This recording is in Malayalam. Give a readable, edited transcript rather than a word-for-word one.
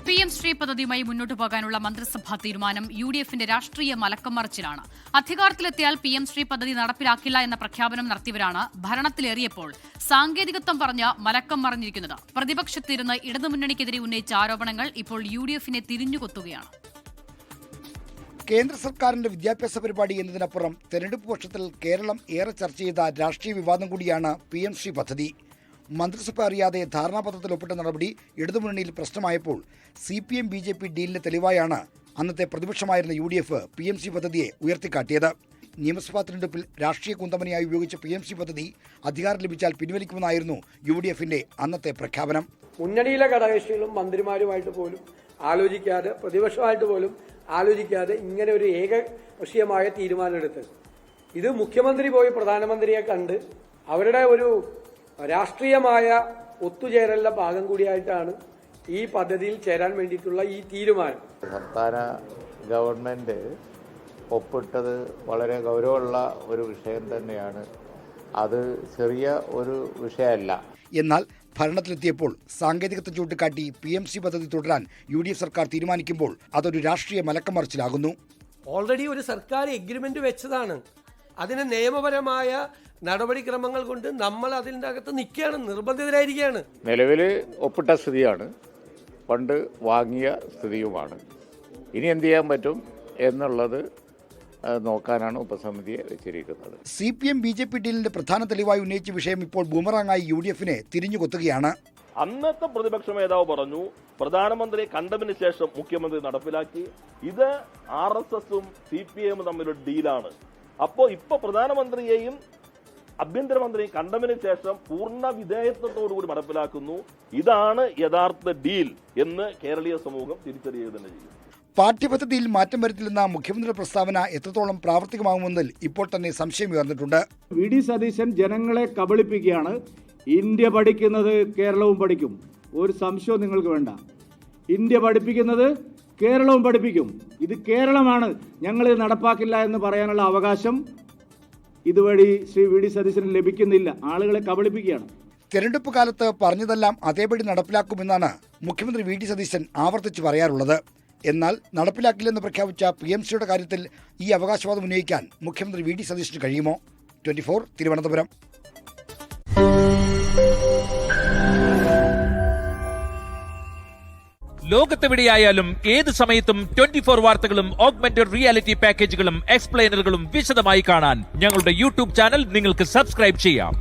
PM ശ്രീ പദ്ധതിയുമായി മുന്നോട്ടു പോകാനുള്ള മന്ത്രിസഭാ തീരുമാനം UDFന്റെ രാഷ്ട്രീയ മലക്കം മറിച്ചിലാണ്. അധികാരത്തിലെത്തിയാൽ PM ശ്രീ പദ്ധതി നടപ്പിലാക്കില്ല എന്ന പ്രഖ്യാപനം നടത്തിയവരാണ് ഭരണത്തിലേറിയപ്പോൾ സാങ്കേതികത്വം പറഞ്ഞ മലക്കം മറിഞ്ഞിരിക്കുന്നത്. പ്രതിപക്ഷത്തിരുന്ന് ഇടതുമുന്നണിക്കെതിരെ ഉന്നയിച്ച ആരോപണങ്ങൾ ഇപ്പോൾ UDFനെ തിരിഞ്ഞുകൊത്തുകയാണ്. കേന്ദ്ര സർക്കാരിന്റെ വിദ്യാഭ്യാസ പരിപാടി എന്നതിനപ്പുറം തെരഞ്ഞെടുപ്പ് വർഷത്തിൽ കേരളം ഏറെ ചർച്ച ചെയ്ത രാഷ്ട്രീയ വിവാദം കൂടിയാണ് PM ശ്രീ പദ്ധതി. മന്ത്രിസഭ അറിയാതെ ധാരണാപത്രത്തിൽ ഒപ്പിട്ട നടപടി ഇടതുമുന്നണിയിൽ പ്രശ്നമായപ്പോൾ CPM BJP ഡീലിന് തെളിവായാണ് അന്നത്തെ പ്രതിപക്ഷമായിരുന്ന UDF PM ശ്രീ പദ്ധതിയെ ഉയർത്തിക്കാട്ടിയത്. നിയമസഭാ തെരഞ്ഞെടുപ്പിൽ രാഷ്ട്രീയ കുന്തമനയായി ഉപയോഗിച്ച PM ശ്രീ പദ്ധതി അധികാരം ലഭിച്ചാൽ പിൻവലിക്കുമെന്നായിരുന്നു UDFന്റെ അന്നത്തെ പ്രഖ്യാപനം. മുന്നണിയിലെ ഘടകകക്ഷികളും മന്ത്രിമാരുമായിട്ട് പോലും ആലോചിക്കാതെ, പ്രതിപക്ഷമായിട്ട് പോലും ആലോചിക്കാതെ ഇങ്ങനെ ഒരു ഏകപക്ഷീയമായ തീരുമാനമെടുത്ത് ഇത് മുഖ്യമന്ത്രി പോയി പ്രധാനമന്ത്രിയെ കണ്ട് അവരുടെ ഒരു രാഷ്ട്രീയമായ ഒത്തുചേരലിന്റെ ഭാഗം കൂടിയായിട്ടാണ് ഈ പദ്ധതിയിൽ ചേരാൻ വേണ്ടിയിട്ടുള്ള ഈ തീരുമാനം. സംസ്ഥാന ഗവൺമെന്റ് ഒപ്പിട്ടത് വളരെ ഗൗരവമുള്ള ഒരു വിഷയം തന്നെയാണ്. അത് ചെറിയ ഒരു വിഷയമല്ല. എന്നാൽ ഭരണത്തിലെത്തിയപ്പോൾ സാങ്കേതികത്വം ചൂണ്ടിക്കാട്ടി PM ശ്രീ പദ്ധതി തുടരാൻ UDF സർക്കാർ തീരുമാനിക്കുമ്പോൾ അതൊരു രാഷ്ട്രീയ മലക്കം മറിച്ചിലാകുന്നു. ഓൾറെഡി ഒരു സർക്കാർ എഗ്രിമെന്റ് വെച്ചതാണ്. അതിന് നിയമപരമായ നടപടിക്രമങ്ങൾ കൊണ്ട് നമ്മൾ അതിൻ്റെ അകത്ത് നിൽക്കുകയാണ്, നിർബന്ധിതരായിരിക്കുകയാണ്. നിലവിൽ ഒപ്പിട്ട സ്ഥിതിയാണ്, ഫണ്ട് വാങ്ങിയ സ്ഥിതിയുമാണ്. ഇനി എന്ത് ചെയ്യാൻ പറ്റും എന്നുള്ളത് നോക്കാനാണ് ഉപസമിതിയെ വെച്ചിരിക്കുന്നത്. CPM BJP ഡീലിന്റെ പ്രധാന തെളിവായി ഉന്നയിച്ച വിഷയം ഇപ്പോൾ ബൂമറാങ്ങായി UDFനെ തിരിഞ്ഞുകൊത്തുകയാണ്. അന്നത്തെ പ്രതിപക്ഷ നേതാവ് പറഞ്ഞു, പ്രധാനമന്ത്രി കണ്ടതിന് ശേഷം മുഖ്യമന്ത്രി നടപ്പിലാക്കി. ഇത് RSSും CPM തമ്മിലൊരു ഡീലാണ്. അപ്പോൾ ഇപ്പൊ പ്രധാനമന്ത്രിയെയും ആഭ്യന്തരമന്ത്രിയെയും കണ്ടതിന് ശേഷം പൂർണ്ണ വിധേയത്വത്തോടുകൂടി നടപ്പിലാക്കുന്നു. ഇതാണ് യഥാർത്ഥ ഡീൽ എന്ന് കേരളീയ സമൂഹം തിരിച്ചറിയുക തന്നെ ചെയ്യും. പാഠ്യപദ്ധതിയിൽ മാറ്റം വരുത്തില്ലെന്ന മുഖ്യമന്ത്രിയുടെ പ്രസ്താവന എത്രത്തോളം പ്രാവർത്തികമാകുമെന്നതിൽ ഇപ്പോൾ തന്നെ സംശയം ഉയർന്നിട്ടുണ്ട്. VD സതീശൻ ജനങ്ങളെ കബളിപ്പിക്കുകയാണ്. ഇന്ത്യ പഠിക്കുന്നത് കേരളവും പഠിക്കും, ഒരു സംശയവും നിങ്ങൾക്ക് വേണ്ട. ഇന്ത്യ പഠിപ്പിക്കുന്നത് കേരളവും പഠിപ്പിക്കും. ഇത് കേരളമാണ്, ഞങ്ങളിത് നടപ്പാക്കില്ല എന്ന് പറയാനുള്ള അവകാശം ഇതുവഴി ശ്രീ VD സതീശന് ലഭിക്കുന്നില്ല. ആളുകളെ കബളിപ്പിക്കുകയാണ്. തെരഞ്ഞെടുപ്പ് കാലത്ത് പറഞ്ഞതെല്ലാം അതേപടി നടപ്പിലാക്കുമെന്നാണ് മുഖ്യമന്ത്രി VD സതീശൻ ആവർത്തിച്ച് പറയാറുള്ളത്. എന്നാൽ നടപ്പിലാക്കില്ലെന്ന് പ്രഖ്യാപിച്ച PM ശ്രീയുടെ കാര്യത്തിൽ ഈ അവകാശവാദം ഉന്നയിക്കാൻ മുഖ്യമന്ത്രി VD സതീശന് കഴിയുമോ? 24 തിരുവനന്തപുരം. ലോകത്തെവിടെയായാലും ഏത് സമയത്തും 24 വാർത്തകളും ഓഗ്മെന്റഡ് റിയാലിറ്റി പാക്കേജുകളും എക്സ്പ്ലെയിനറുകളും വിശദമായി കാണാൻ ഞങ്ങളുടെ YouTube ചാനൽ നിങ്ങൾക്ക് സബ്സ്ക്രൈബ് ചെയ്യാം.